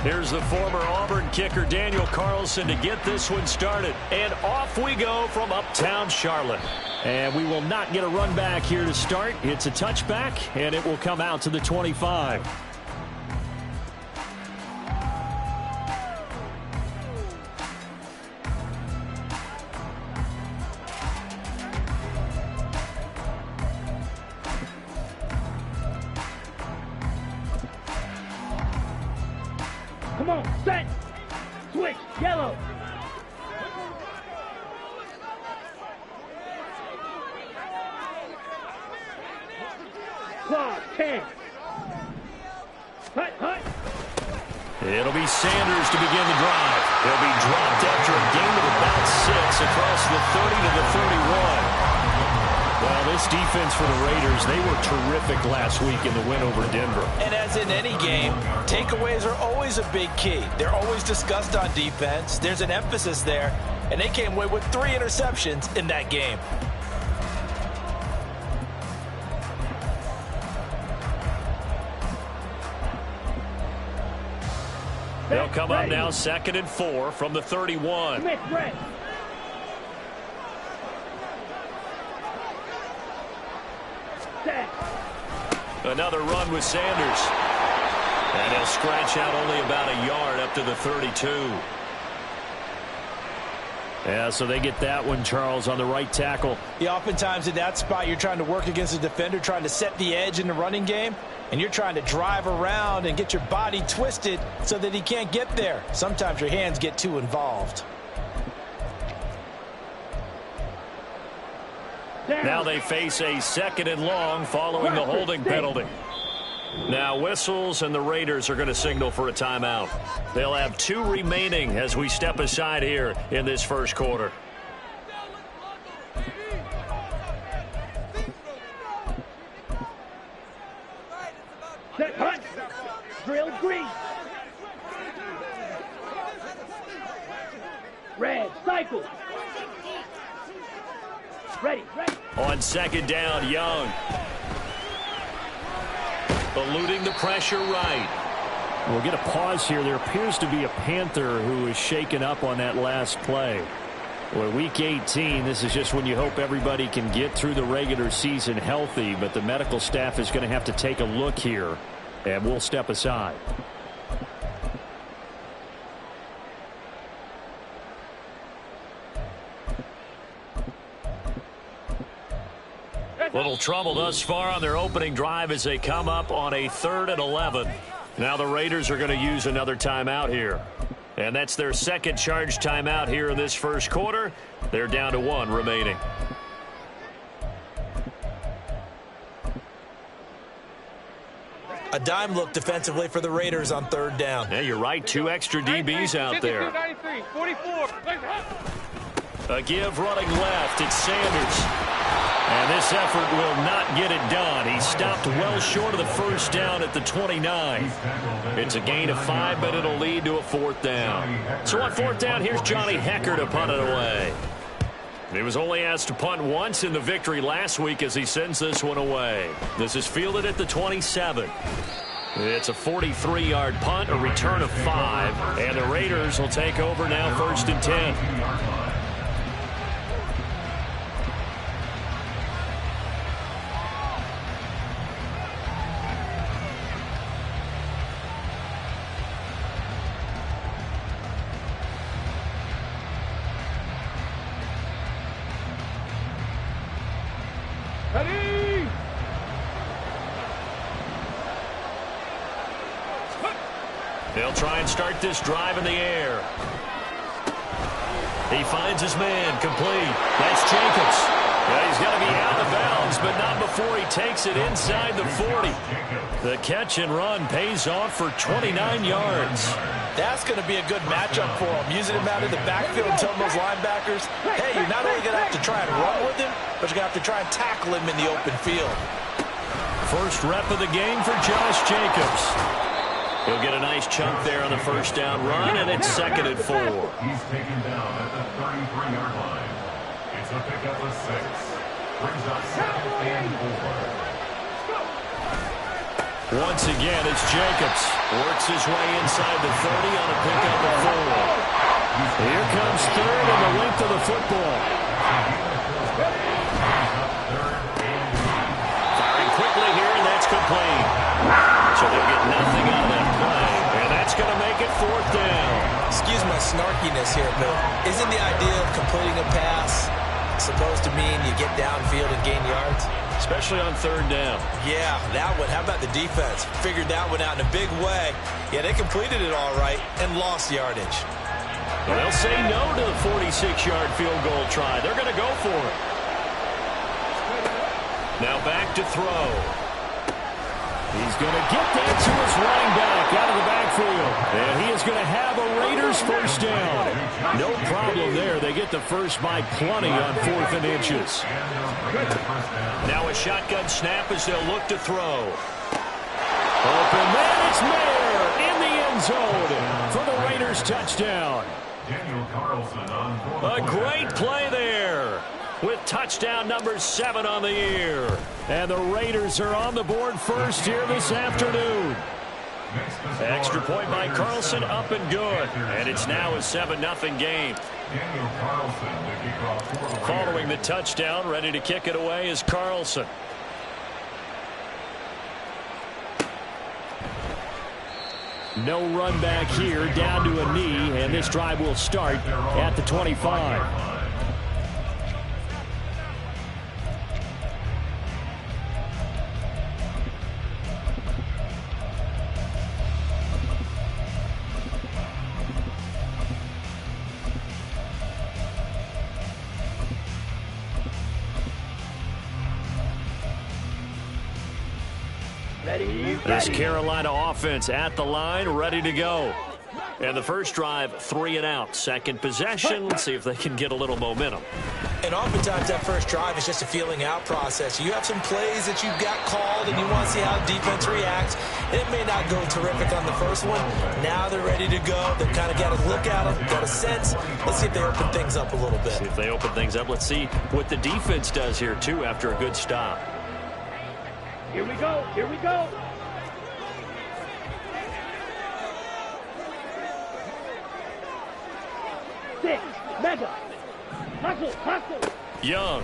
Here's the former Auburn kicker Daniel Carlson to get this one started. And off we go from uptown Charlotte. And we will not get a run back here to start. It's a touchback, and it will come out to the 25. Come on, set, switch, yellow. Claw, 10. Hut, hut. It'll be Sanders to begin the drive. He'll be dropped after a gain of about 6 across the 30 to the 31. Well, this defense for the Raiders, they were terrific last week in the win over Denver. And as in any game, takeaways are always a big key. They're always discussed on defense. There's an emphasis there, and they came away with 3 interceptions in that game. They'll come up now 2nd and 4 from the 31. Smith, red. Another run with Sanders. And he'll scratch out only about a yard up to the 32. Yeah, so they get that one, Charles, on the right tackle. Yeah, oftentimes in that spot, you're trying to work against a defender, trying to set the edge in the running game, and you're trying to drive around and get your body twisted so that he can't get there. Sometimes your hands get too involved. Now they face a 2nd and long following the holding penalty. Now whistles, and the Raiders are going to signal for a timeout. They'll have 2 remaining as we step aside here in this first quarter. Set, hunt. Drill, green. Red, cycle. Ready, ready. On 2nd down, Young. Eluding the pressure right. We'll get a pause here. There appears to be a Panther who is shaken up on that last play. Well, week 18, this is just when you hope everybody can get through the regular season healthy, but the medical staff is going to have to take a look here, and we'll step aside. Little trouble thus far on their opening drive as they come up on a 3rd and 11. Now the Raiders are going to use another timeout here. And that's their 2nd charge timeout here in this first quarter. They're down to 1 remaining. A dime look defensively for the Raiders on 3rd down. Yeah, you're right. 2 extra DBs out there. 93, 44. A give running left. It's Sanders. And this effort will not get it done. He stopped well short of the first down at the 29. It's a gain of 5, but it'll lead to a 4th down. So on 4th down, here's Johnny Hecker to punt it away. He was only asked to punt once in the victory last week as he sends this one away. This is fielded at the 27. It's a 43-yard punt, a return of 5, and the Raiders will take over now 1st and 10. Ready! They'll try and start this drive in the air. He finds his man, complete. That's Jacobs. Yeah, he's got to be out of bounds, but not before he takes it inside the 40. The catch and run pays off for 29 yards. That's going to be a good matchup for him. Using him out in the backfield and telling those linebackers, hey, you're not only going to have to try and run with him, but you're going to have to try and tackle him in the open field. First rep of the game for Josh Jacobs. He'll get a nice chunk there on the first down run, and it's 2nd and 4. He's taken down at the 33-yard line. It's a pickup of 6. Brings up 2nd and 4. Once again, it's Jacobs. Works his way inside the 30 on a pickup of 4. Here comes third and the length of the football. Firing quickly here, and that's complete. So they'll get nothing out of that play, and that's going to make it 4th down. Excuse my snarkiness here, but isn't the idea of completing a pass supposed to mean you get downfield and gain yards? Especially on 3rd down. Yeah, that one. How about the defense? Figured that one out in a big way. Yeah, they completed it all right and lost yardage. Well, they'll say no to the 46-yard field goal try. They're going to go for it. Now back to throw. He's going to get that to his running back out of the backfield. And he is going to have a Raiders first down. No problem there. They get the first by plenty on 4th and inches. Now a shotgun snap as they'll look to throw. Open man, it's Mayer in the end zone for the Raiders touchdown. A great play there with touchdown number 7 on the year. And the Raiders are on the board first here this afternoon. Extra point by Carlson, up and good. And it's now a 7-0 game. Following the touchdown, ready to kick it away is Carlson. No run back here, down to a knee, and this drive will start at the 25. This Carolina offense at the line, ready to go. And the first drive, 3 and out. Second possession, let's see if they can get a little momentum. And oftentimes that first drive is just a feeling out process. You have some plays that you've got called and you want to see how the defense reacts. It may not go terrific on the first one. Now they're ready to go. They've kind of got to look at them, got a sense. Let's see if they open things up a little bit. See if they open things up. Let's see what the defense does here, too, after a good stop. Here we go. Here we go. Six. Mega. Hustle. Hustle. Young.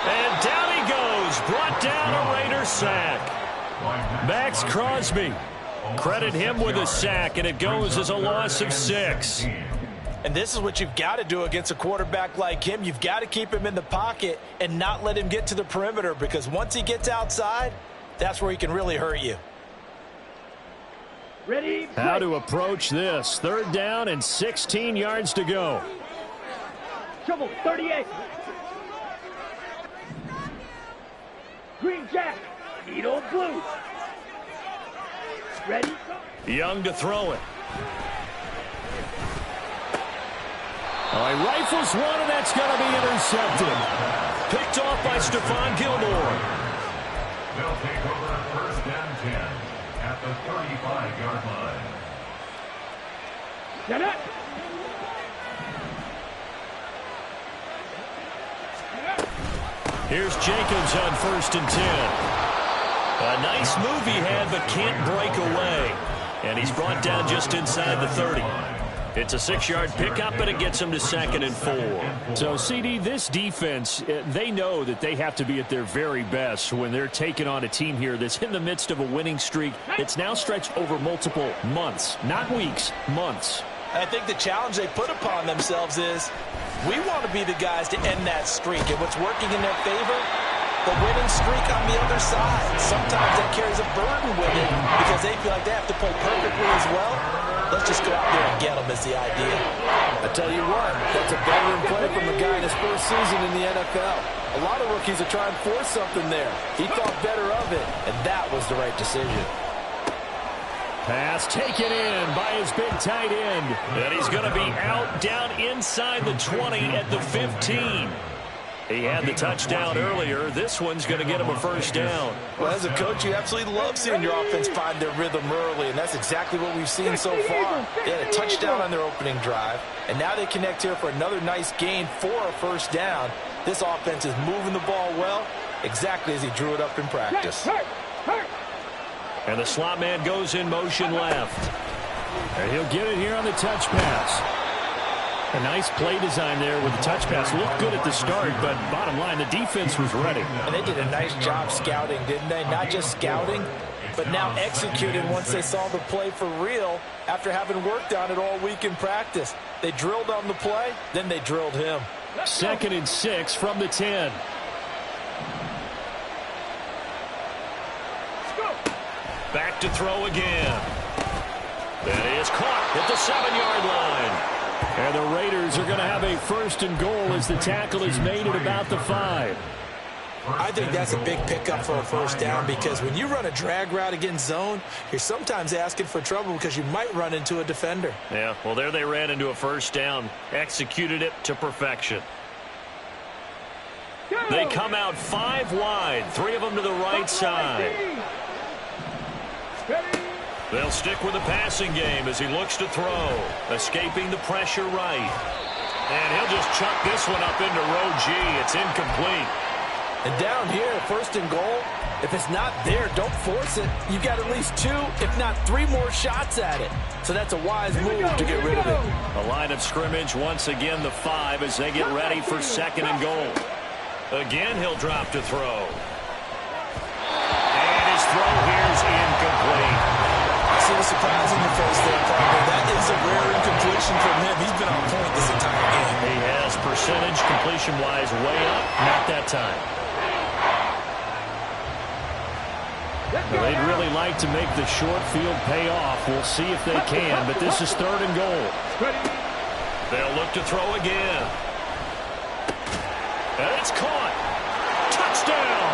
And down he goes. Brought down a Raider sack. Max Crosby. Credit him with a sack, and it goes as a loss of 6. And this is what you've got to do against a quarterback like him. You've got to keep him in the pocket and not let him get to the perimeter, because once he gets outside, that's where he can really hurt you. Ready? How to approach this. 3rd down and 16 yards to go. Trouble, 38. Green Jack. Needle blue. Ready? Young to throw it. Oh, he rifles one, and that's going to be intercepted. Picked off by Stephon Gilmore. They'll take over 1st and 10 at the 35-yard line. Get it. Here's Jacobs on 1st and 10. A nice move he had, but can't break away. And he's brought down just inside the 30. It's a 6-yard pickup, and it gets him to 2nd and 4. So, CD, this defense, they know that they have to be at their very best when they're taking on a team here that's in the midst of a winning streak that's now stretched over multiple months, not weeks, months. I think the challenge they put upon themselves is we want to be the guys to end that streak. And what's working in their favor? The winning streak on the other side. Sometimes that carries a burden with it because they feel like they have to play perfectly as well. Let's just go out there and get them is the idea. I tell you what, that's a veteran play from a guy in his first season in the NFL. A lot of rookies are trying to force something there. He thought better of it, and that was the right decision. Pass taken in by his big tight end. And he's going to be out down inside the 20 at the 15. He had the touchdown earlier. This one's going to get him a first down. Well, as a coach, you absolutely love seeing your offense find their rhythm early, and that's exactly what we've seen so far. They had a touchdown on their opening drive, and now they connect here for another nice gain for a first down. This offense is moving the ball well, exactly as he drew it up in practice. Hurt, hurt. And the slot man goes in motion left. And he'll get it here on the touch pass. A nice play design there with the touch pass. Looked good at the start, but bottom line, the defense was ready. And they did a nice job scouting, didn't they? Not just scouting, but now executing once they saw the play for real after having worked on it all week in practice. They drilled on the play, then they drilled him. 2nd and 6 from the 10. Back to throw again. That is caught at the 7-yard line. And the Raiders are going to have a 1st and goal as the tackle is made at about the 5. I think that's a big pickup for a 1st down because when you run a drag route against zone, you're sometimes asking for trouble because you might run into a defender. Yeah, well, there they ran into a 1st down. Executed it to perfection. They come out 5 wide. 3 of them to the right side. They'll stick with the passing game as he looks to throw. Escaping the pressure right. And he'll just chuck this one up into row G. It's incomplete. And down here, 1st and goal, if it's not there, don't force it. You've got at least 2, if not 3 more shots at it. So that's a wise move to get rid of it. A line of scrimmage once again, the 5 as they get ready for 2nd and goal. Again, he'll drop to throw. And his throw here's incomplete. I see the surprise in your face there, partner. That is a rare incompletion from him. He's been on point this entire game. He has percentage completion-wise way up. Not that time. Well, they'd really like to make the short field pay off. We'll see if they can, but this is 3rd and goal. They'll look to throw again. And it's caught. Touchdown.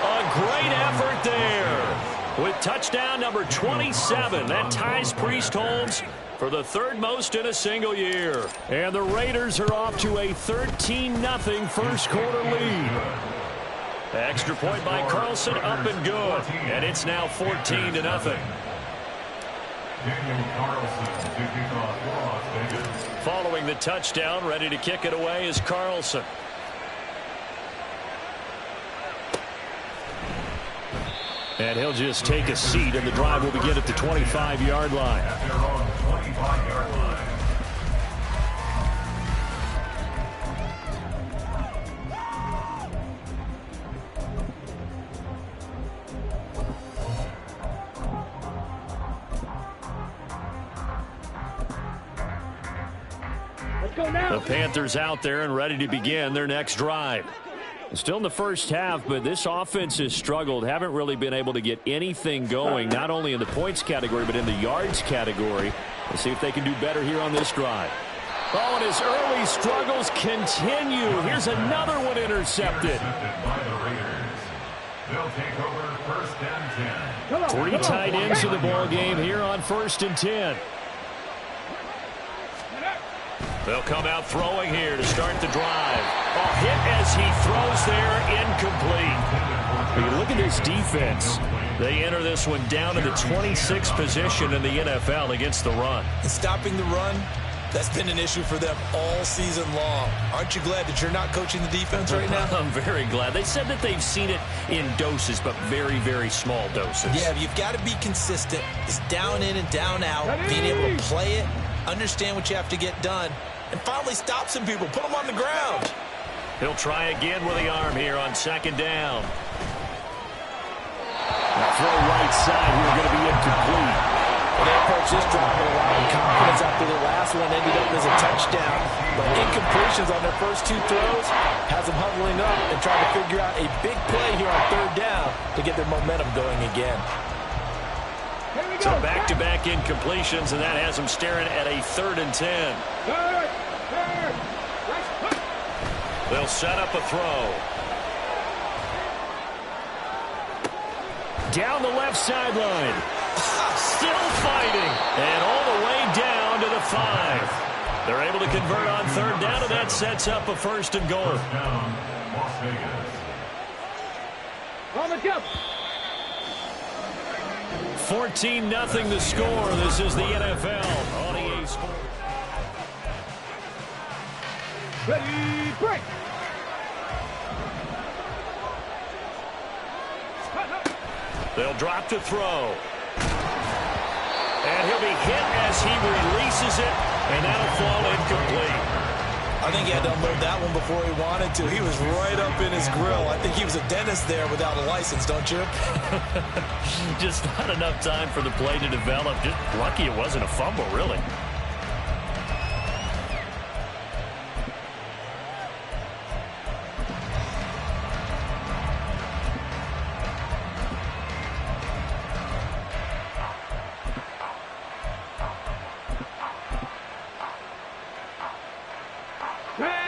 A great effort there. With touchdown number 27, that ties Priest Holmes for the 3rd most in a single year. And the Raiders are off to a 13-0 first quarter lead. Extra point by Carlson, up and good. And it's now 14-0. Following the touchdown, ready to kick it away is Carlson. And he'll just take a seat, and the drive will begin at the 25-yard line. At their own 25-yard line. Let's go now. The Panthers out there and ready to begin their next drive. Still in the first half, but this offense has struggled. Haven't really been able to get anything going, not only in the points category, but in the yards category. We'll see if they can do better here on this drive. Oh, and his early struggles continue. Here's another one intercepted. By the Raiders. They'll take over 1st and 10. 3 tight ends in the ball game here on 1st and 10. They'll come out throwing here to start the drive. A hit as he throws there, incomplete. When you look at this defense, They enter this one down to the 26th position in the NFL against the run. And stopping the run, that's been an issue for them all season long. Aren't you glad that you're not coaching the defense right now? I'm very glad. They said that they've seen it in doses, but very, very small doses. Yeah, you've got to be consistent. It's down in and down out, being able to play it, understand what you have to get done, and finally stop some people, put them on the ground. He'll try again with the arm here on second down. That throw right side here going to be incomplete. Well, they approach this drive with a lot of confidence after the last one ended up as a touchdown. But incompletions on their first two throws has them huddling up and trying to figure out a big play here on third down to get their momentum going again. So back-to-back incompletions, and that has them staring at a 3rd and 10. They'll set up a throw. Down the left sideline. Still fighting. And all the way down to the 5. They're able to convert on third down, and that sets up a 1st and goal. First down, Las Vegas. On the jump. 14-0 the score. This is the NFL on EA Sports. Ready, break. They'll drop to throw. And he'll be hit as he releases it, and that'll fall incomplete. I think he had to unload that one before he wanted to. He was right up in his grill. I think he was a dentist there without a license, don't you? Just not enough time for the play to develop. Just lucky it wasn't a fumble, really.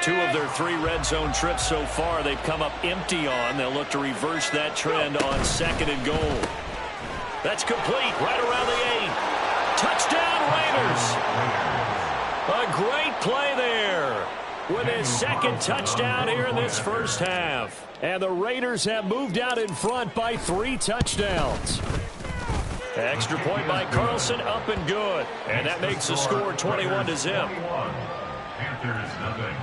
Two of their 3 red zone trips so far they've come up empty on. They'll look to reverse that trend on 2nd and goal. That's complete right around the 8. Touchdown Raiders. A great play there with his 2nd touchdown here in this first half. And the Raiders have moved out in front by 3 touchdowns. Extra point by Carlson, up and good. And that makes the score 21-0. Panthers nothing.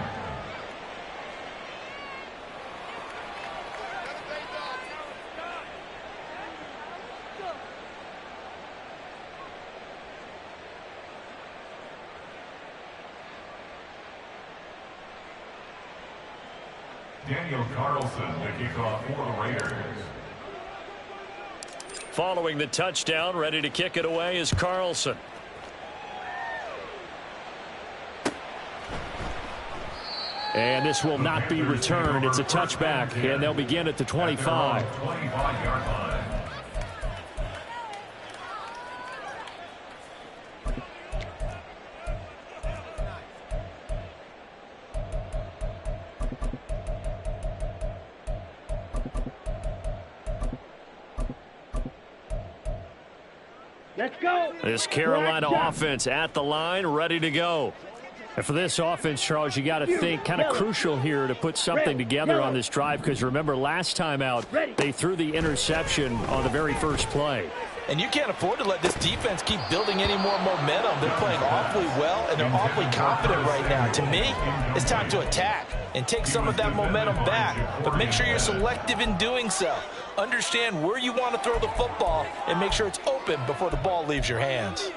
Daniel Carlson, the kickoff for the Raiders. Following the touchdown, ready to kick it away is Carlson. And this will not be returned. It's a touchback, and they'll begin at the 25. 25-yard line. Let's go. This Carolina offense at the line, ready to go. And for this offense, Charles, you got to think kind of crucial here to put something together on this drive, because remember last time out they threw the interception on the very first play. And you can't afford to let this defense keep building any more momentum. They're playing awfully well, and they're awfully confident right now. To me, it's time to attack and take some of that momentum back. But make sure you're selective in doing so. Understand where you want to throw the football and make sure it's open before the ball leaves your hands.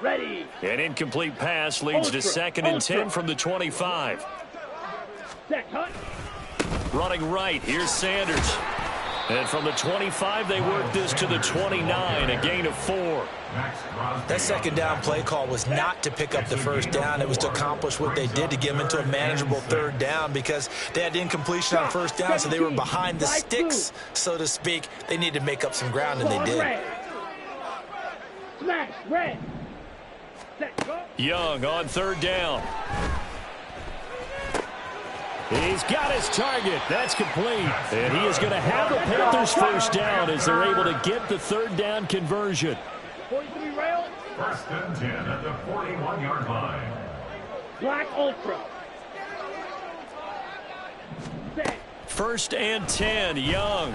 Ready. An incomplete pass leads to 2nd and 10 from the 25. Set, hut. Running right, here's Sanders. And from the 25, they work this to the 29, a gain of 4. That 2nd down play call was not to pick up the 1st down. It was to accomplish what they did to get them into a manageable 3rd down, because they had incompletion on 1st down, so they were behind the sticks, so to speak. They needed to make up some ground, and they did. Smash, red. Set, go. Young on 3rd down. He's got his target. That's complete. And he is going to have the Panthers 1st down as they're able to get the 3rd down conversion. 43 rail. 1st and 10 at the 41-yard line. Black Ultra. Set. 1st and 10, Young.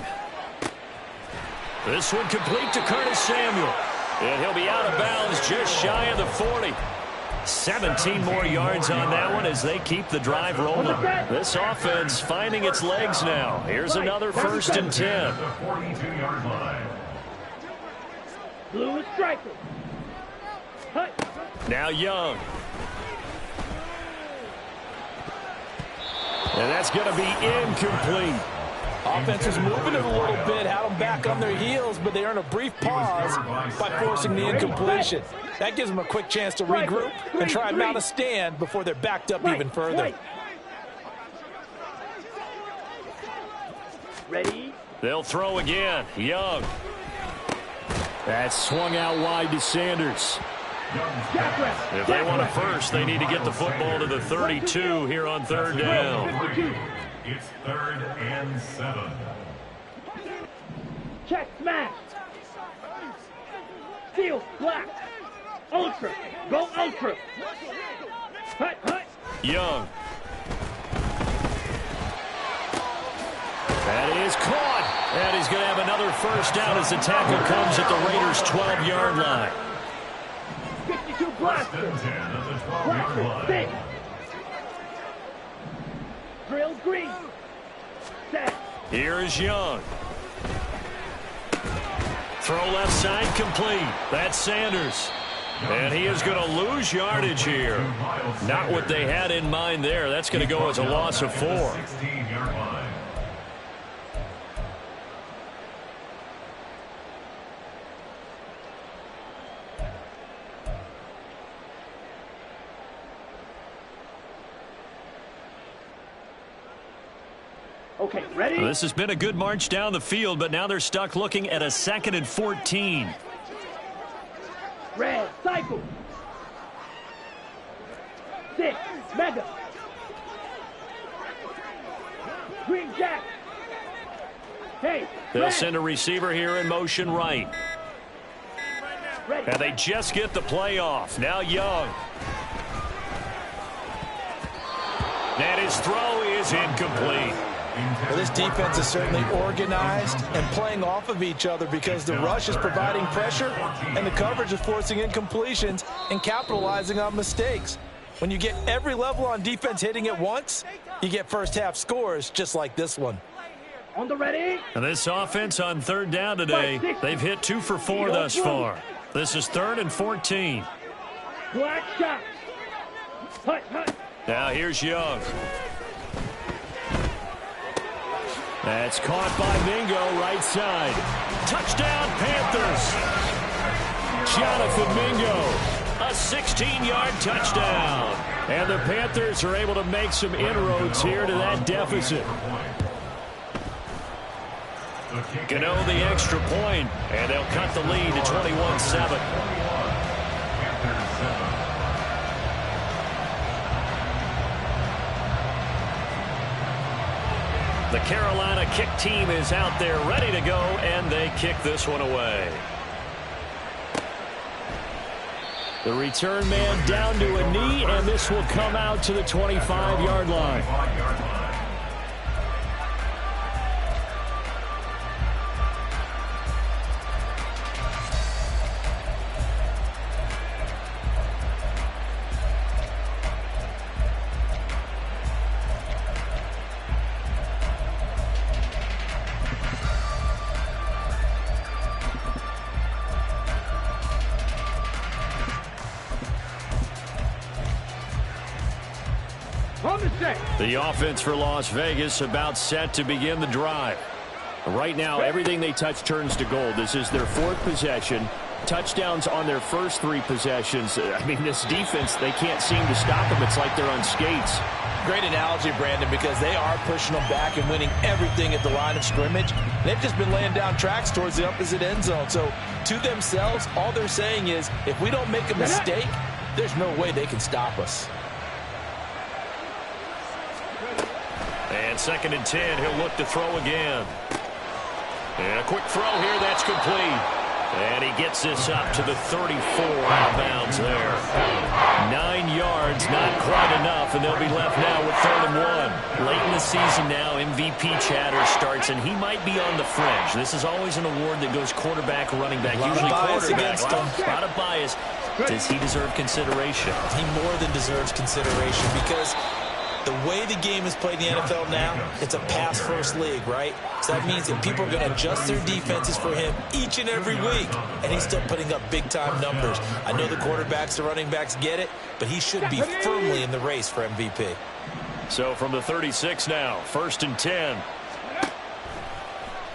This one complete to Curtis Samuel. And he'll be out of bounds just shy of the 40. 17 more yards on that one as they keep the drive rolling. This offense finding its legs now. Here's another 1st and 10. The 42-yard line. Blue striker. Hut. Now Young. And that's going to be incomplete. Offense was moving it a little bit, had them back on their heels, but they earn a brief pause by forcing the incompletion. That gives them a quick chance to regroup and try and mount a stand before they're backed up even further. Ready. They'll throw again. Young. That swung out wide to Sanders. If they want a first, they need to get the football to the 32 here on 3rd down. It's 3rd and 7. Check, smash. Steel, black. Ultra. Go ultra. Hut, hut. Young. That is caught. And he's going to have another 1st down as the tackle comes at the Raiders' 12-yard line. 52 blaster. 1st and 10 at the 12-yard Blaster, line. six. Drill green. Set. Here's Young. throw left side complete. That's Sanders. And he is going to lose yardage here. Not what they had in mind there. That's going to go as a loss of 4. Okay, ready? Well, this has been a good march down the field, but now they're stuck looking at a 2nd and 14. Red, cycle. 6, mega. Green jack. Hey, They'll red. send a receiver here in motion right. Ready. And they just get the play off. Now Young. And his throw is incomplete. Well, this defense is certainly organized and playing off of each other because the rush is providing pressure and the coverage is forcing incompletions and capitalizing on mistakes. When you get every level on defense hitting at once, you get first-half scores just like this one. On the ready. And this offense on 3rd down today, they've hit 2 for 4 thus far. This is 3rd and 14. Black shot. Hut, hut. Now here's Young. That's caught by Mingo, right side. Touchdown, Panthers. Jonathan Mingo, a 16-yard touchdown. And the Panthers are able to make some inroads here to that deficit. Gano the extra point, and they'll cut the lead to 21-7. The Carolina kick team is out there ready to go, and they kick this one away. The return man down to a knee, and this will come out to the 25-yard line. The offense for Las Vegas about set to begin the drive. Right now, everything they touch turns to gold. This is their 4th possession. Touchdowns on their first 3 possessions. I mean, this defense, they can't seem to stop them. It's like they're on skates. Great analogy, Brandon, because they are pushing them back and winning everything at the line of scrimmage. They've just been laying down tracks towards the opposite end zone. So, to themselves, all they're saying is, if we don't make a mistake, there's no way they can stop us. And 2nd and 10, he'll look to throw again. And a quick throw here, that's complete. And he gets this up to the 34 out of bounds there. 9 yards, not quite enough, and they'll be left now with 3rd and 1. Late in the season now, MVP chatter starts, and he might be on the fringe. This is always an award that goes quarterback, running back, usually quarterback. A lot of bias. Does he deserve consideration? He more than deserves consideration because the way the game is played in the NFL now, it's a pass-first league, right? So that means that people are going to adjust their defenses for him each and every week, and he's still putting up big-time numbers. I know the quarterbacks, the running backs get it, but he should be firmly in the race for MVP. So from the 36 now, 1st and 10.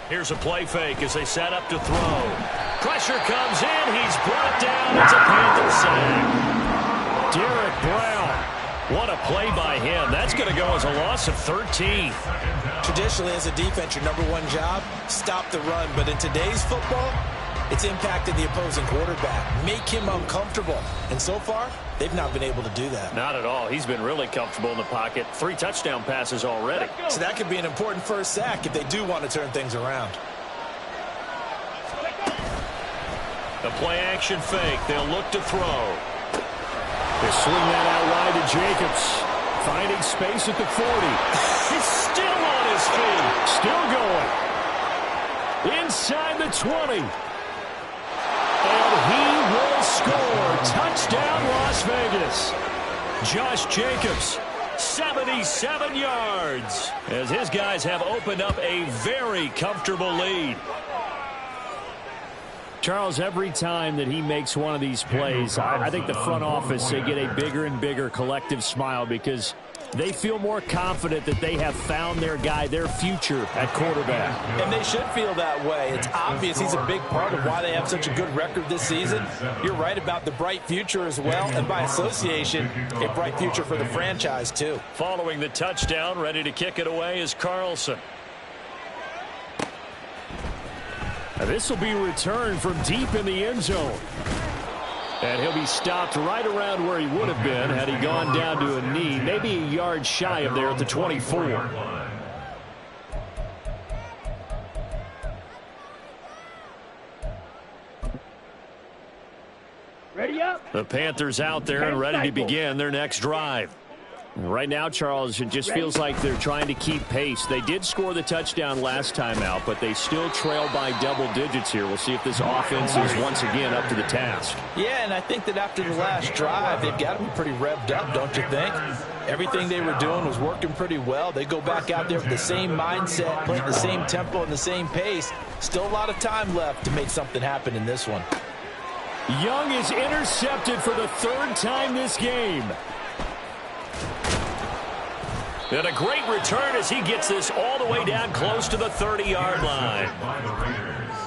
Here's a play fake as they set up to throw. Pressure comes in. He's brought down. It's a Panther sack. Derek Brown. What a play by him. That's going to go as a loss of 13. Traditionally, as a defense, your #1 job, stop the run. But in today's football, it's impacted the opposing quarterback. Make him uncomfortable. And so far, they've not been able to do that. Not at all. He's been really comfortable in the pocket. 3 touchdown passes already. So that could be an important first sack if they do want to turn things around. The play-action fake. They'll look to throw. They swing that out wide to Jacobs. Finding space at the 40. He's still on his feet. Still going. Inside the 20. And he will score. Touchdown, Las Vegas. Josh Jacobs, 77 yards. As his guys have opened up a very comfortable lead. Charles, every time that he makes one of these plays, I think the front office, they get a bigger and bigger collective smile because they feel more confident that they have found their guy, their future at quarterback. And they should feel that way. It's obvious he's a big part of why they have such a good record this season. You're right about the bright future as well, and by association, a bright future for the franchise too. Following the touchdown, ready to kick it away is Carlson. Now this will be returned from deep in the end zone. And he'll be stopped right around where he would have been had he gone down to a knee, maybe a yard shy of there at the 24. Ready up. The Panthers out there and ready to begin their next drive. Right now, Charles, it just feels like they're trying to keep pace. They did score the touchdown last time out, but they still trail by double digits here. We'll see if this offense is once again up to the task. Yeah, and I think that after the last drive, they've got to be pretty revved up, don't you think? Everything they were doing was working pretty well. They go back out there with the same mindset, playing the same tempo and the same pace. Still a lot of time left to make something happen in this one. Young is intercepted for the third time this game. And a great return as he gets this all the way down close to the 30-yard line. By the Raiders.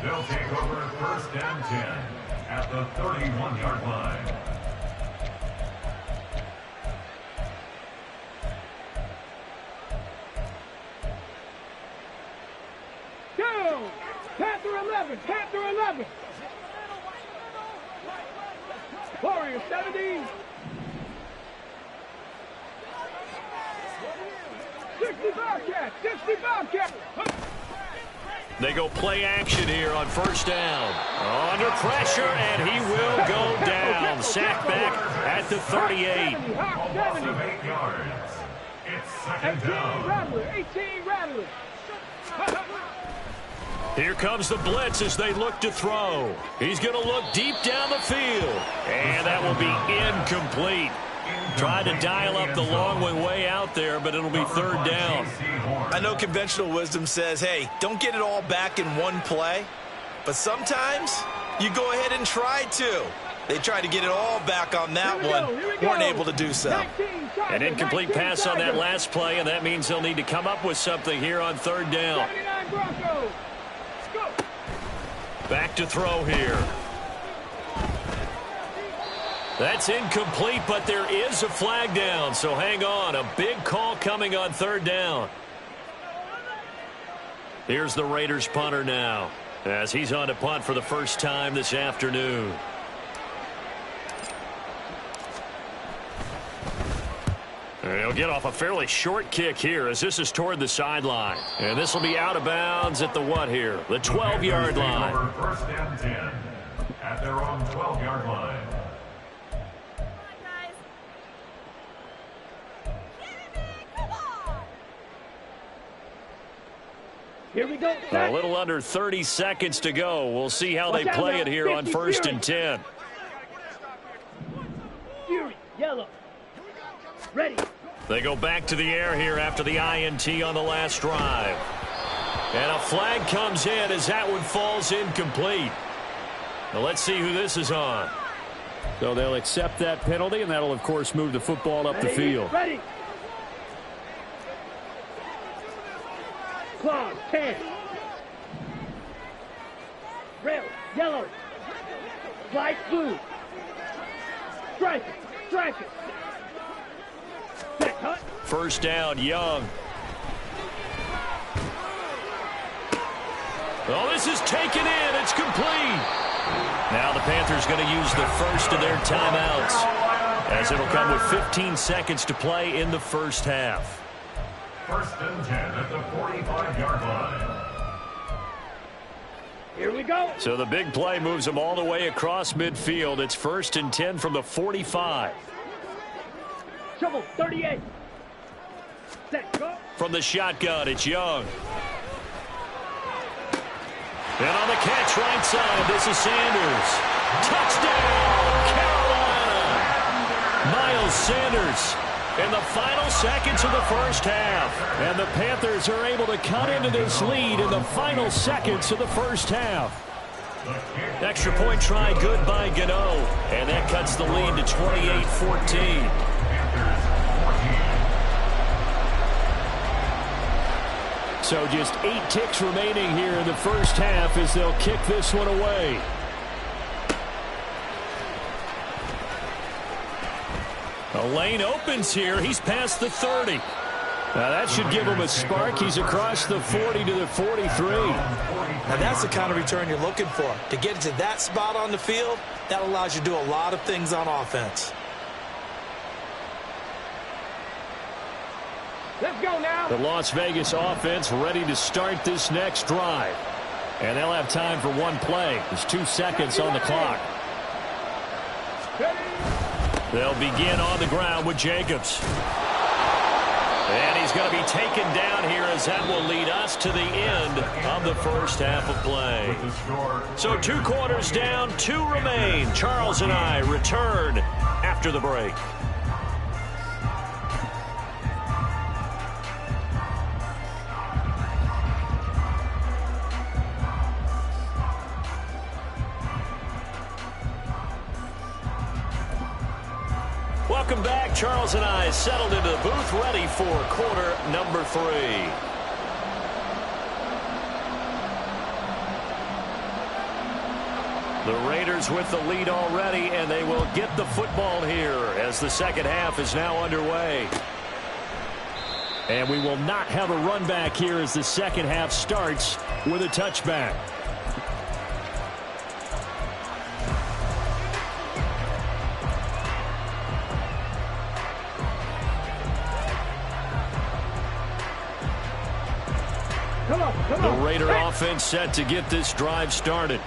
They'll take over first and 10 at the 31-yard line. Go! Panther 11! Panther 11! Warrior 70! 60 Bobcat! 60 Bobcat! They go play action here on first down. Under pressure, and he will go down. Sacked back at the 38. Loss of 8 yards. It's second 18 down. Rattler! 18 Rattler! Here comes the blitz as they look to throw. He's going to look deep down the field. And that will be incomplete. Tried to dial up the long one way out there, but it'll be third down. I know conventional wisdom says, hey, don't get it all back in one play. But sometimes you go ahead and try to. They tried to get it all back on that one. Weren't able to do so. An incomplete pass on that last play, and that means they'll need to come up with something here on third down. 79 Broncos! Go! Back to throw here. That's incomplete, but there is a flag down, so hang on. A big call coming on third down. Here's the Raiders punter now, as he's on to punt for the first time this afternoon. He'll get off a fairly short kick here as this is toward the sideline. And this will be out of bounds at the what here? The 12-yard line. First and 10 at their own 12-yard line. Here we go. A little under 30 seconds to go. We'll see how they play it here on first and 10. Fury, yellow. Ready. They go back to the air here after the INT on the last drive. And a flag comes in as that one falls incomplete. Now let's see who this is on. So they'll accept that penalty, and that'll, of course, move the football up the field. Ready. Claws, 10. Rail, yellow. Light blue. Strike it, strike it. Set, cut. First down, Young. Oh, this is taken in. It's complete. Now the Panthers going to use the first of their timeouts, as it'll come with 15 seconds to play in the first half. First and 10 at the 45-yard line. Here we go. So the big play moves them all the way across midfield. It's first and 10 from the 45. Shovel, 38. Set, go. From the shotgun, it's Young. And on the catch right side, this is Sanders. Touchdown, Carolina! Miles Sanders in the final seconds of the first half. And the Panthers are able to cut into this lead in the final seconds of the first half. Extra point try good by Gano. And that cuts the lead to 28-14. So just 8 ticks remaining here in the first half as they'll kick this one away. A lane opens here. He's past the 30. Now that should give him a spark. He's across the 40 to the 43. Now that's the kind of return you're looking for. To get to that spot on the field, that allows you to do a lot of things on offense. Let's go now. The Las Vegas offense ready to start this next drive. And they'll have time for one play. There's 2 seconds on the clock. They'll begin on the ground with Jacobs. And he's going to be taken down here as that will lead us to the end of the first half of play. So 2 quarters down, 2 remain. Charles and I return after the break. Welcome back. Charles and I settled into the booth, ready for quarter number 3. The Raiders with the lead already, and they will get the football here as the second half is now underway. And we will not have a run back here as the second half starts with a touchback. The Raider offense set to get this drive started.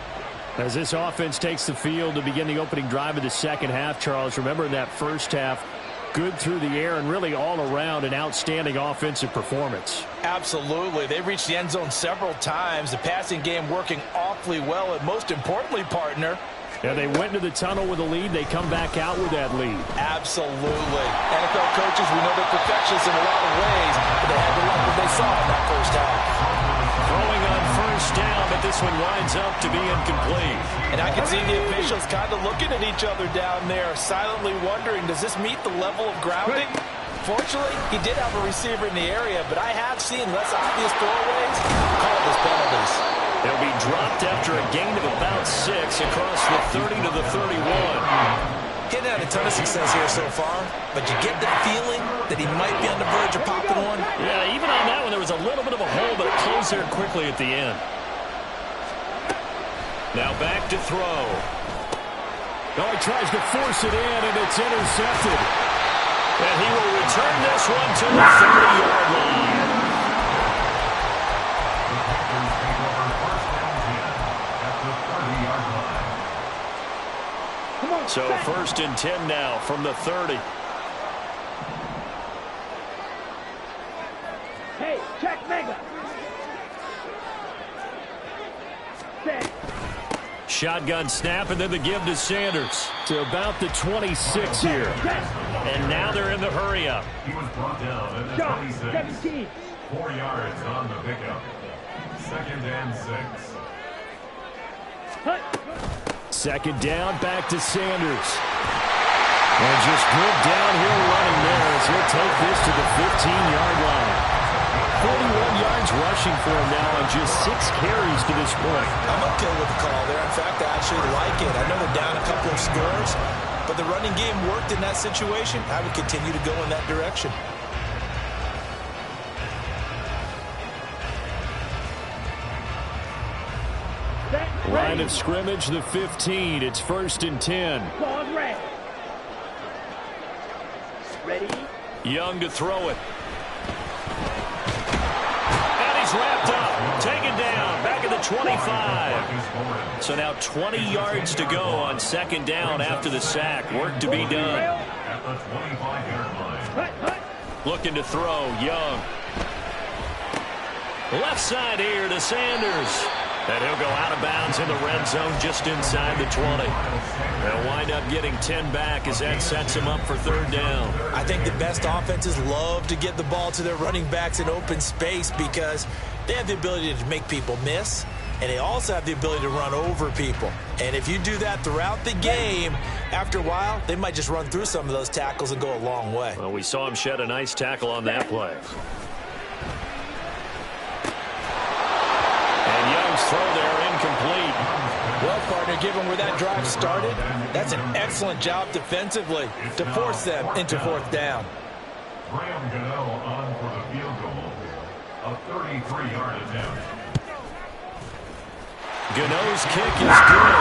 As this offense takes the field to begin the opening drive of the second half, Charles, remember in that first half, good through the air and really all around an outstanding offensive performance. Absolutely. They reached the end zone several times. The passing game working awfully well, and most importantly, partner, yeah, they went to the tunnel with a lead. They come back out with that lead. Absolutely. NFL coaches, we know they're perfectionists in a lot of ways, but they had to like what they saw in that first half. Throwing on first down, but this one winds up to be incomplete. And I can see the officials kind of looking at each other down there, silently wondering, does this meet the level of grounding? Fortunately, he did have a receiver in the area, but I have seen less obvious throwaways called as penalties. They'll be dropped after a gain of about 6 across the 30 to the 31. Getting had a ton of success here so far, but you get the feeling that he might be on the verge of popping one. Yeah, even on that one, there was a little bit of a hole, but it closed there quickly at the end. Now back to throw. Oh, he tries to force it in, and it's intercepted. And he will return this one to the 30-yard line. So first and 10 now from the 30. Hey, check Mega. Set. Shotgun snap, and then the give to Sanders to about the 26 here. And now they're in the hurry-up. He was brought down at the Shot, 26. 17. 4 yards on the pickup. 2nd and 6. Hut. Second down, back to Sanders. And just good downhill running there as he'll take this to the 15-yard line. 41 yards rushing for him now on just 6 carries to this point. I'm okay with the call there. In fact, I actually like it. I know they're down a couple of scores, but the running game worked in that situation. I would continue to go in that direction. Line of scrimmage, the 15. It's 1st and 10. Ball red. Ready? Young to throw it. And he's wrapped up. Taken down. Back at the 25. So now 20 yards to go on 2nd down after the sack. Work to be done. At the 25-yard line. Hut, hut. Looking to throw. Young. Left side here to Sanders. And he'll go out of bounds in the red zone just inside the 20. They'll wind up getting 10 back as that sets him up for 3rd down. I think the best offenses love to get the ball to their running backs in open space because they have the ability to make people miss. and they also have the ability to run over people. And if you do that throughout the game, after a while, they might just run through some of those tackles and go a long way. Well, we saw him shed a nice tackle on that play. And Young's throw there incomplete. Well, partner, given where that drive started, that's an excellent job defensively to force them into fourth down. Graham Gano on for the field goal. A 33-yard attempt. Gano's kick is good.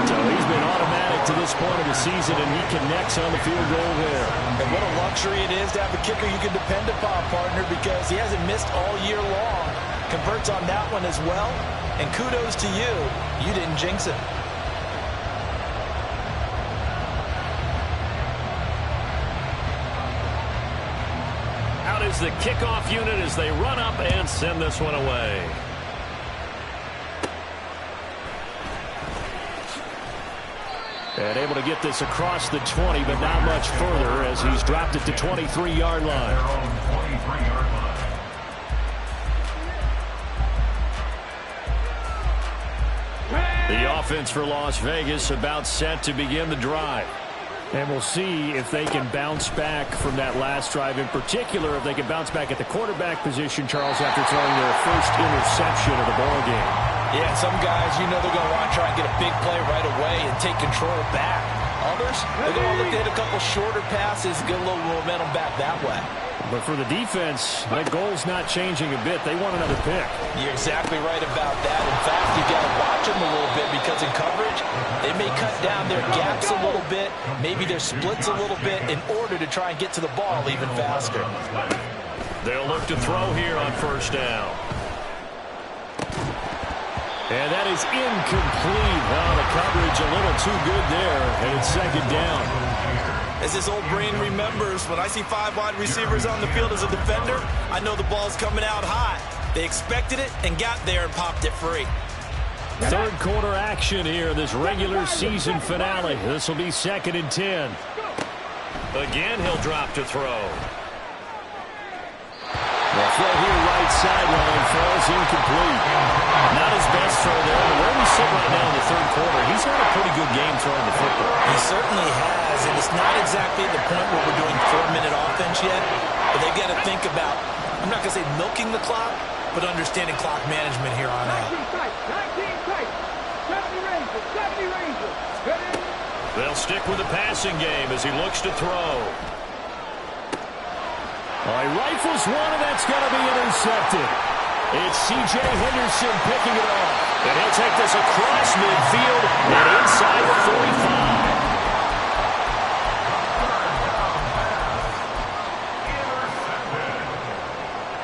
So he's been automatic to this point of the season, and he connects on the field goal there. And what a luxury it is to have a kicker you can depend upon, partner, because he hasn't missed all year long. Converts on that one as well. And kudos to you. You didn't jinx it. Out is the kickoff unit as they run up and send this one away. And able to get this across the 20, but not much further as he's dropped it to 23-yard line. Their own 23-yard line. The offense for Las Vegas about set to begin the drive. And we'll see if they can bounce back from that last drive. In particular, if they can bounce back at the quarterback position, Charles, after throwing their first interception of the ball game. Yeah, some guys, you know they're going to want to try and get a big play right away and take control back. Others, they're going to look to hit a couple shorter passes, get a little momentum back that way. But for the defense, that goal's not changing a bit. They want another pick. You're exactly right about that. In fact, you got to watch them a little bit because in coverage, they may cut down their gaps a little bit, maybe their splits a little bit in order to try and get to the ball even faster. They'll look to throw here on first down. And that is incomplete. Oh, the coverage a little too good there, and it's second down. As this old brain remembers, when I see 5 wide receivers on the field as a defender, I know the ball's coming out hot. They expected it and got there and popped it free. Third quarter action here, this regular season finale. This will be 2nd and 10. Again, he'll drop to throw. The throw here, right sideline, falls incomplete. Not his best throw there, but where we sit right now in the third quarter, he's had a pretty good game throwing the football. He certainly has, and it's not exactly the point where we're doing 4-minute offense yet, but they've got to think about, I'm not going to say milking the clock, but understanding clock management here on out. 19 tight. 70 Rangers. They'll stick with the passing game as he looks to throw. He rifles one, and that's going to be intercepted. It's C.J. Henderson picking it off. And he'll take this across midfield and inside the 45.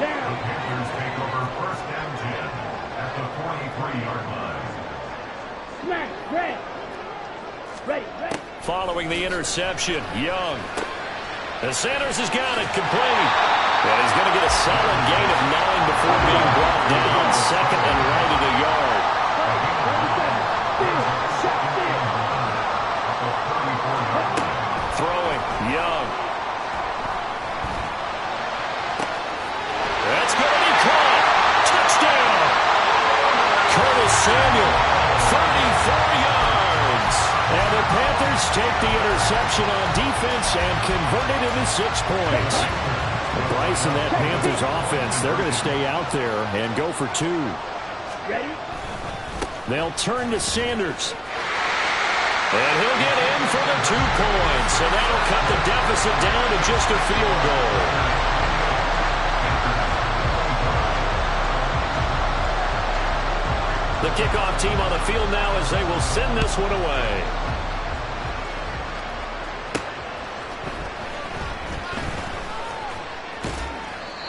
The Panthers take over first and 10 at the 43-yard line. Smash. Ready. Following the interception, Young. And Sanders has got it complete. And he's going to get a solid gain of 9 before being brought down. Second and right at a yard. Throwing, Young. That's going to be caught. Touchdown. Curtis Samuel, 34 yards. And the Panthers take the interception on defense and convert it into 6 points. Bryce and that Panthers offense, they're going to stay out there and go for 2. Ready? They'll turn to Sanders. And he'll get in for the 2 points. And that'll cut the deficit down to just a field goal. The kickoff team on the field now as they will send this one away.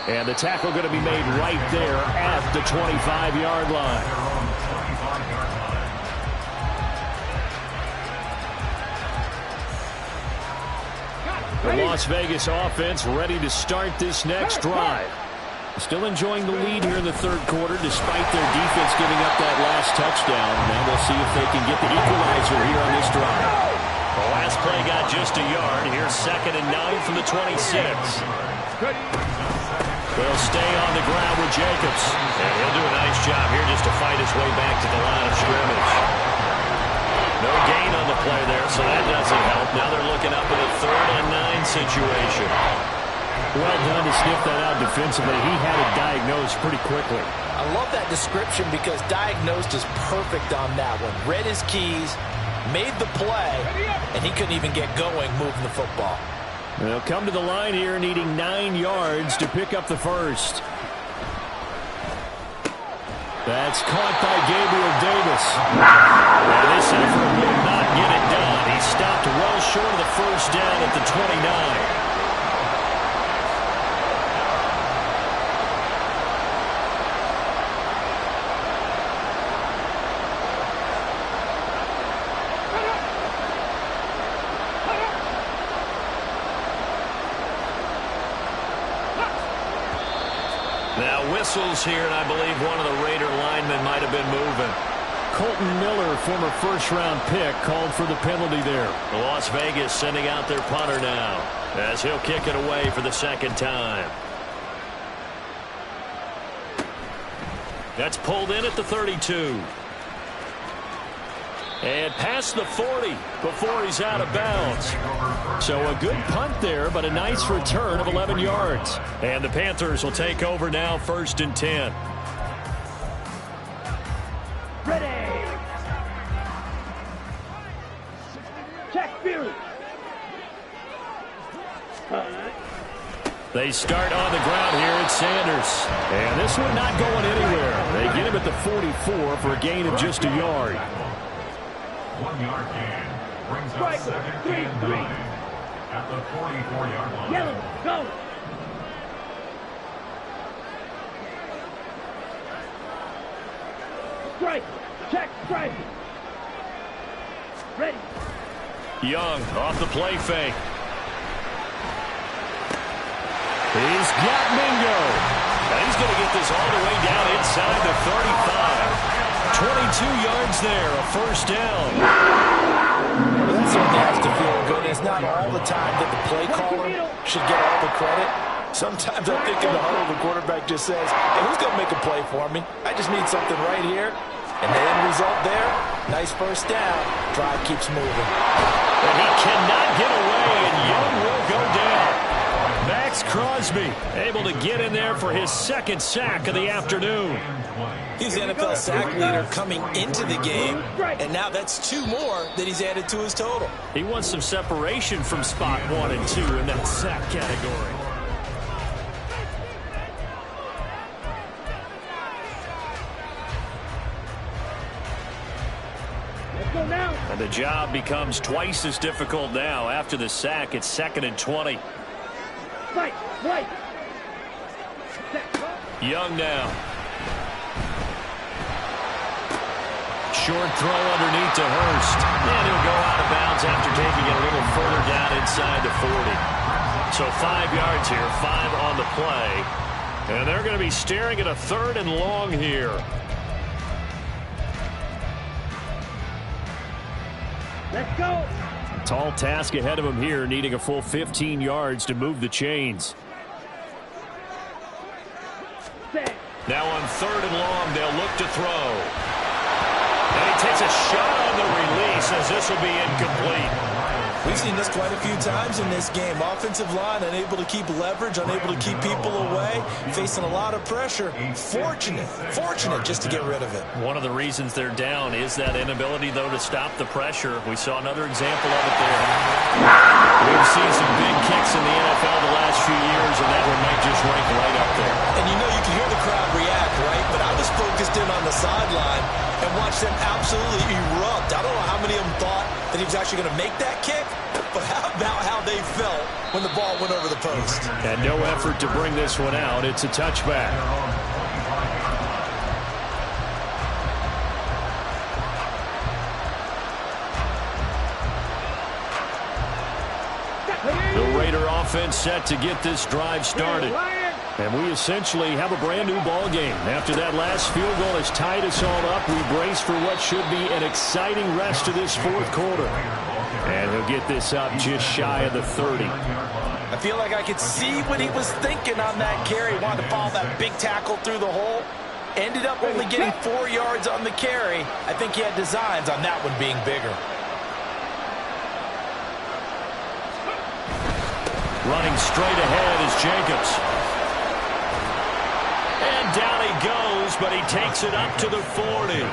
And the tackle going to be made right there at the 25-yard line. Their own 25-yard line. The Las Vegas offense ready to start this next drive. Still enjoying the lead here in the third quarter despite their defense giving up that last touchdown. Now we'll see if they can get the equalizer here on this drive. The last play got just a yard. Here's 2nd and 9 from the 26. Ready. will stay on the ground with Jacobs. And he'll do a nice job here just to fight his way back to the line of scrimmage. No gain on the play there, so that doesn't help. Now they're looking up at a 3rd and 9 situation. Well done to sniff that out defensively. He had it diagnosed pretty quickly. I love that description because diagnosed is perfect on that one. Read his keys, made the play, and he couldn't even get going moving the football. They'll come to the line here needing 9 yards to pick up the first. That's caught by Gabriel Davis. And this effort will not get it done. He stopped well short of the first down at the 29. Now whistles here, and I believe one of the Raider linemen might have been moving. Colton Miller, former first-round pick, called for the penalty there. Las Vegas sending out their punter now as he'll kick it away for the 2nd time. That's pulled in at the 32. And past the 40 before he's out of bounds. So a good punt there, but a nice return of 11 yards. And the Panthers will take over now, 1st and 10. Ready. Check Fury. They start on the ground here at Sanders. And this one not going anywhere. They get him at the 44 for a gain of just a yard. 1 yard gain brings up 2nd and 9 at the 44-yard line. Yellow, go. Strike. Check strike. Ready. Young off the play fake. He's got Mingo. And he's going to get this all the way down inside the 35. 22 yards there, a first down. That certainly has to feel good. It's not all the time that the play caller should get all the credit. Sometimes I think in the huddle, the quarterback just says, hey, who's going to make a play for me? I just need something right here. And the end result there, nice first down. Drive keeps moving. And he cannot get away, and Young will go down. Max Crosby able to get in there for his 2nd sack of the afternoon. He's the NFL sack leader coming into the game, and now that's 2 more that he's added to his total. He wants some separation from spot 1 and 2 in that sack category. Let's go now. And the job becomes twice as difficult now. After the sack, it's 2nd and 20. Fight. White. Young now. Short throw underneath to Hurst. And he'll go out of bounds after taking it a little further down inside the 40. So 5 yards here, 5 on the play. And they're going to be staring at a 3rd and long here. Let's go. Tall task ahead of him here, needing a full 15 yards to move the chains. Set. Now on 3rd and long, they'll look to throw. And he takes a shot on the release as this will be incomplete. We've seen this quite a few times in this game. Offensive line unable to keep leverage, unable to keep people away, facing a lot of pressure. Fortunate just to get rid of it. One of the reasons they're down is that inability, though, to stop the pressure. We saw another example of it there. We've seen some big kicks in the NFL the last few years, and that one might just rank right up there. And you know you can hear the crowd react, right? But I was focused in on the sideline and watched them absolutely erupt. I don't know how many of them thought that he was actually going to make that kick, but how about how they felt when the ball went over the post? And no effort to bring this one out. It's a touchback. The Raider offense set to get this drive started. And we essentially have a brand new ball game. After that last field goal has tied us all up, we brace for what should be an exciting rest of this 4th quarter. And He'll get this up just shy of the 30. I feel like I could see what he was thinking on that carry. He wanted to follow that big tackle through the hole. Ended up only getting 4 yards on the carry. I think he had designs on that one being bigger. Running straight ahead is Jacobs. And down he goes, but he takes it up to the 40.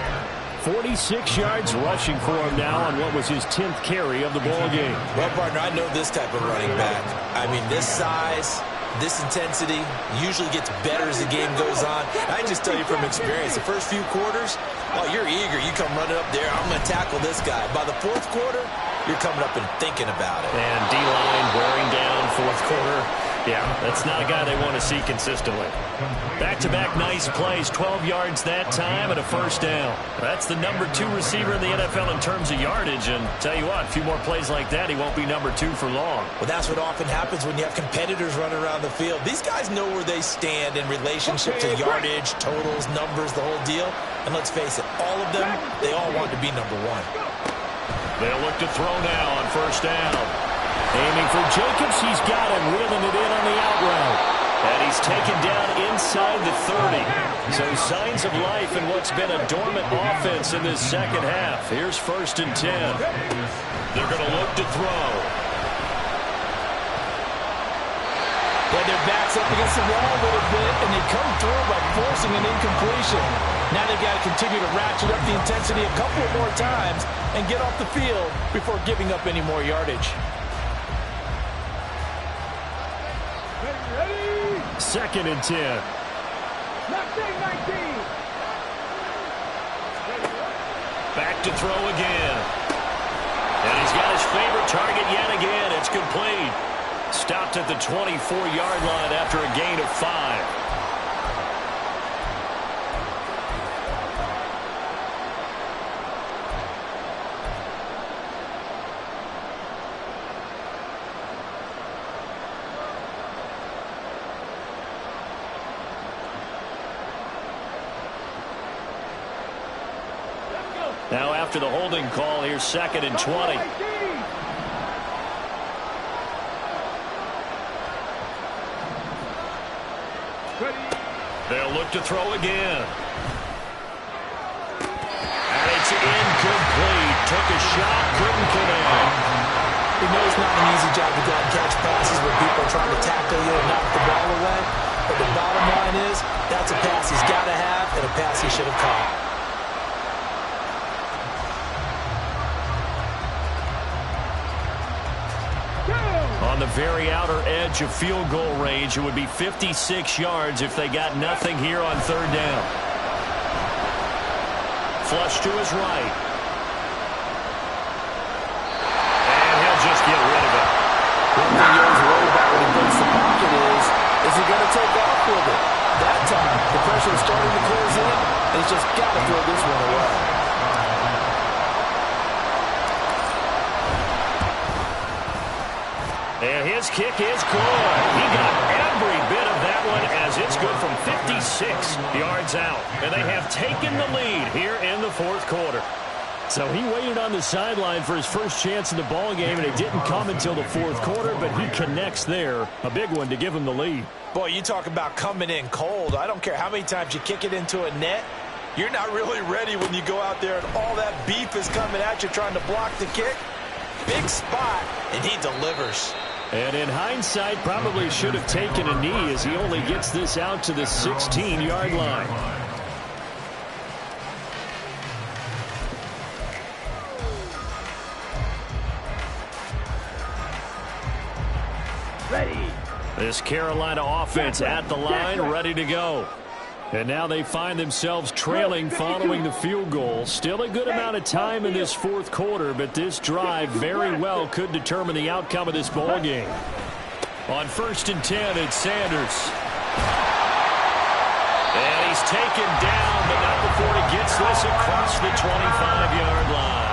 46 yards rushing for him now on what was his 10th carry of the ball game. Well, partner, I know this type of running back. I mean, this size, this intensity usually gets better as the game goes on. I just tell you from experience, the first few quarters, oh, you're eager. You come running up there, I'm going to tackle this guy. By the fourth quarter, you're coming up and thinking about it. And D-line wearing down fourth quarter. Yeah, that's not a guy they want to see consistently. Back-to-back nice plays, 12 yards that time and a first down. That's the number 2 receiver in the NFL in terms of yardage. And tell you what, a few more plays like that, he won't be number 2 for long. Well, that's what often happens when you have competitors running around the field. These guys know where they stand in relationship to yardage, totals, numbers, the whole deal. And let's face it, all of them, they all want to be number 1. They'll look to throw now on first down. Aiming for Jacobs. He's got him, reeling it in on the out route. And he's taken down inside the 30. So signs of life in what's been a dormant offense in this second half. Here's first and 10. They're going to look to throw. Yeah, their back's up against the wall a little bit, and they come through by forcing an incompletion. Now they've got to continue to ratchet up the intensity a couple of more times and get off the field before giving up any more yardage. Second and 10. Back to throw again. And he's got his favorite target yet again. It's complete. Stopped at the 24-yard line after a gain of 5. Now after the holding call, here's second and 20. They'll look to throw again. And it's incomplete. Took a shot, couldn't connect. You know it's not an easy job to go and catch passes when people are trying to tackle you and knock the ball away. But the bottom line is, that's a pass he's got to have and a pass he should have caught. On the very outer edge of field goal range, it would be 56 yards if they got nothing here on third down. Flush to his right. And he'll just get rid of it. One thing you always worry about when he breaks the pocket is he going to take off with it? That time, the pressure is starting to close in, and he's just got to throw this one away. And his kick is good. He got every bit of that one as it's good from 56 yards out. And they have taken the lead here in the fourth quarter. So he waited on the sideline for his first chance in the ball game, and it didn't come until the fourth quarter, but he connects there. A big one to give him the lead. Boy, you talk about coming in cold. I don't care how many times you kick it into a net. You're not really ready when you go out there and all that beef is coming at you trying to block the kick. Big spot, and he delivers. And in hindsight, probably should have taken a knee as he only gets this out to the 16-yard line. Ready. This Carolina offense at the line, ready to go. And now they find themselves trailing following the field goal. Still a good amount of time in this fourth quarter, but this drive very well could determine the outcome of this ball game. On first and 10, it's Sanders. And he's taken down, but not before he gets this across the 25-yard line.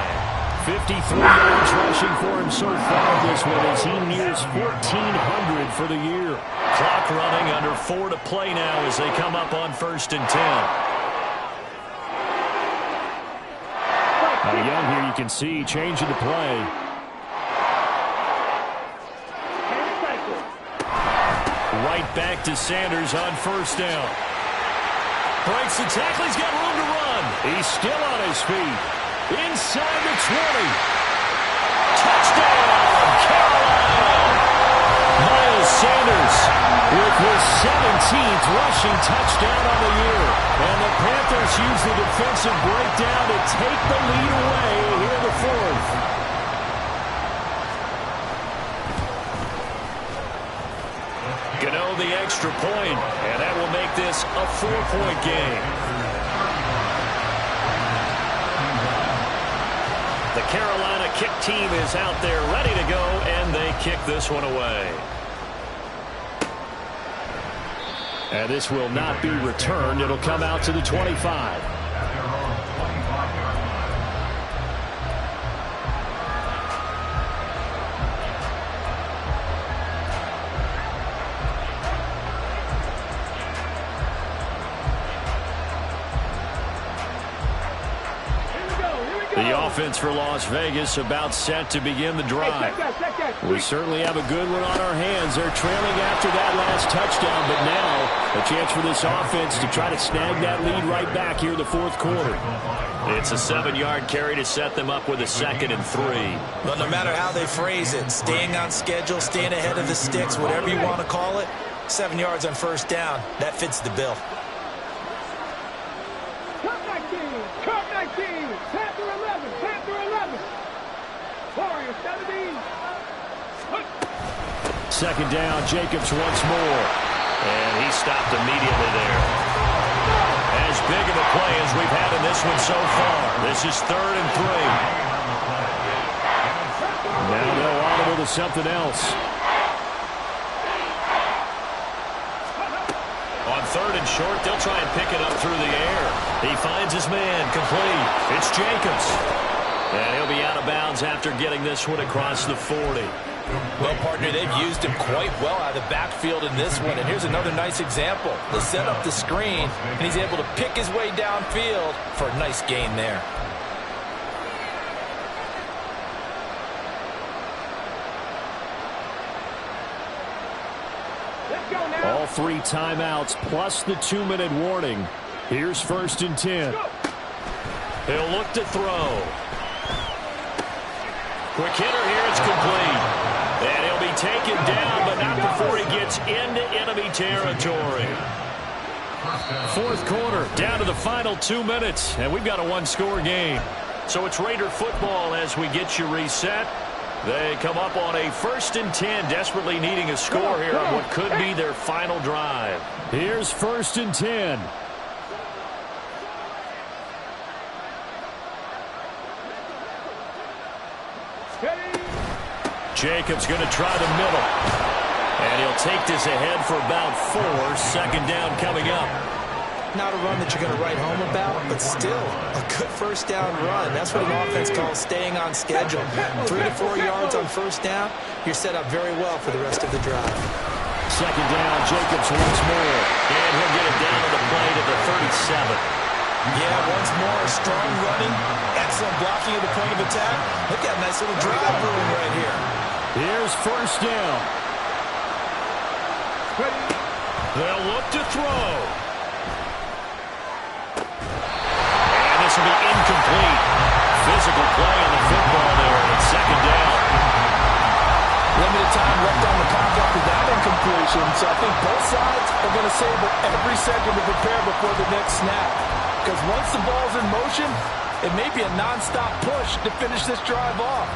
53 yards rushing for him so far this one as he nears 1,400 for the year. Clock running, under 4 to play now as they come up on first and 10. Young here, you can see changing the play. right back to Sanders on first down. Breaks the tackle. He's got room to run. He's still on his feet. Inside the 20. Touchdown, Carolina. Miles Sanders with his 17th rushing touchdown on the year. And the Panthers use the defensive breakdown to take the lead away here in the fourth. Gano the extra point, and that will make this a 4-point game. The Carolina kick team is out there ready to go, and they kick this one away. And this will not be returned. It'll come out to the 25. The offense for Las Vegas about set to begin the drive. We certainly have a good one on our hands. They're trailing after that last touchdown, but now a chance for this offense to try to snag that lead right back here in the fourth quarter. It's a 7-yard carry to set them up with a 2nd and 3. Well, no matter how they phrase it, staying on schedule, staying ahead of the sticks, whatever you want to call it, 7 yards on first down, that fits the bill. Cut 19, Panther 11, Panther 11. Warrior 17. 2nd down, Jacobs once more. And he stopped immediately there. As big of a play as we've had in this one so far. This is 3rd and 3. Now they'll audible to something else. On 3rd and short, they'll try and pick it up through the air. He finds his man, complete. It's Jacobs. And he'll be out of bounds after getting this one across the 40. Well, partner, they've used him quite well out of the backfield in this one. And here's another nice example. They set up the screen, and he's able to pick his way downfield for a nice gain there. All 3 timeouts plus the 2-minute warning. Here's 1st and 10. He'll look to throw. Quick hitter here, it's complete. And he'll be taken down, but not before he gets into enemy territory. Fourth quarter, down to the final 2 minutes, and we've got a 1-score game. So it's Raider football as we get you reset. They come up on a 1st and 10, desperately needing a score here on what could be their final drive. Here's 1st and 10. Jacobs going to try the middle. And he'll take this ahead for about 4. 2nd down coming up. Not a run that you're going to write home about, but still a good first down run. That's what an offense calls staying on schedule. 3 to 4 yards on first down, you're set up very well for the rest of the drive. 2nd down, Jacobs once more. And he'll get it down to the play to the 37. Yeah, once more, strong running, excellent blocking at the point of attack. They've got a nice little drive brewing right here. Here's 1st down. They'll look to throw. And this will be incomplete. Physical play on the football there, and it's 2nd down. Limited time left on the clock after that incompletion, so I think both sides are going to savor every second to prepare before the next snap. Because once the ball's in motion, it may be a non-stop push to finish this drive off.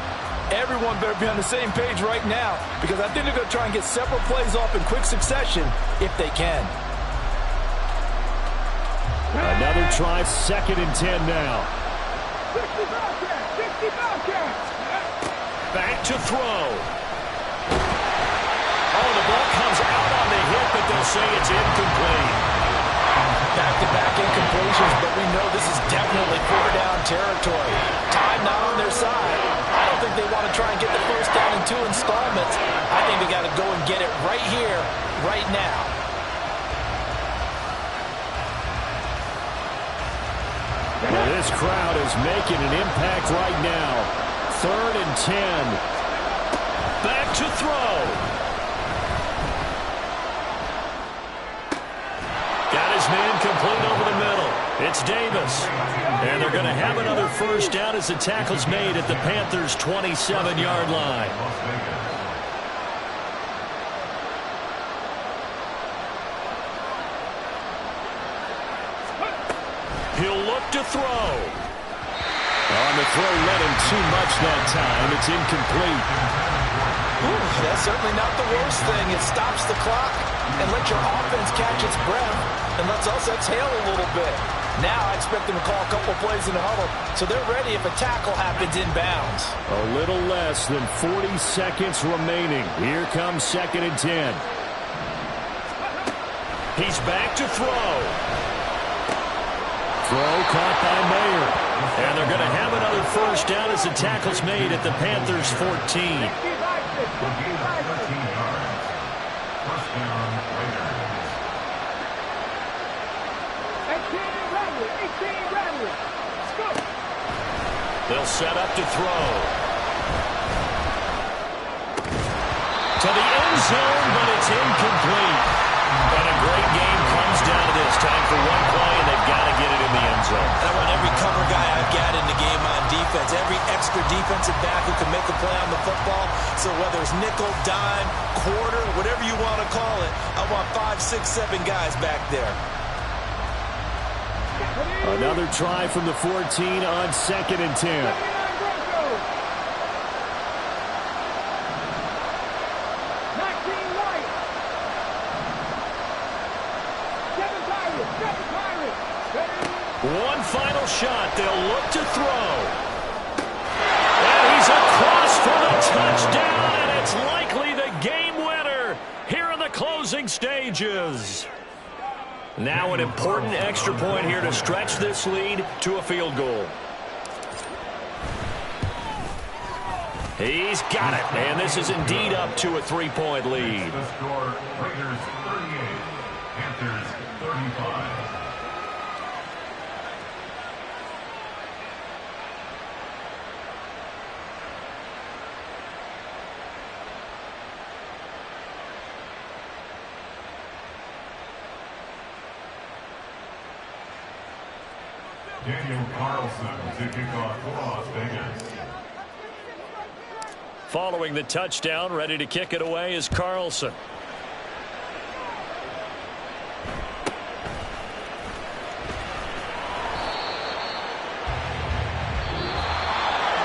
Everyone better be on the same page right now, because I think they're going to try and get several plays off in quick succession if they can. Another try, 2nd and 10 now. 60 Bobcat. Back to throw. Oh, the ball comes out on the hit, but they'll say it's incomplete. Back-to-back incompletions, but we know this is definitely 4-down territory. Time now on their side. I don't think they want to try and get the first down in 2 installments. I think they got to go and get it right here, right now. Well, this crowd is making an impact right now. 3rd and 10. Back to throw. It's Davis. And they're going to have another first down as the tackle's made at the Panthers' 27-yard line. He'll look to throw. On the throw, led him too much that time. It's incomplete. Ooh, that's certainly not the worst thing. It stops the clock and lets your offense catch its breath and lets us exhale a little bit. Now I expect them to call a couple plays in the huddle so they're ready if a tackle happens inbounds. A little less than 40 seconds remaining. Here comes 2nd and 10. He's back to throw. Throw caught by Mayer. And they're going to have another first down as the tackle's made at the Panthers' 14. They'll set up to throw. To the end zone, but it's incomplete. And a great game comes down to this. Time for one play, and they've got to get it in the end zone. I want every cover guy I've got in the game on defense. Every extra defensive back who can make a play on the football. So whether it's nickel, dime, quarter, whatever you want to call it, I want 5, 6, 7 guys back there. Another try from the 14 on 2nd and 10. One final shot. They'll look to throw. And he's across for the touchdown, and it's likely the game winner here in the closing stages. Now an important extra point here to stretch this lead to a field goal. He's got it, and this is indeed up to a 3-point lead. The score, Raiders 38, Panthers 35. Daniel Carlson to kick off for Las Vegas. Following the touchdown, ready to kick it away is Carlson.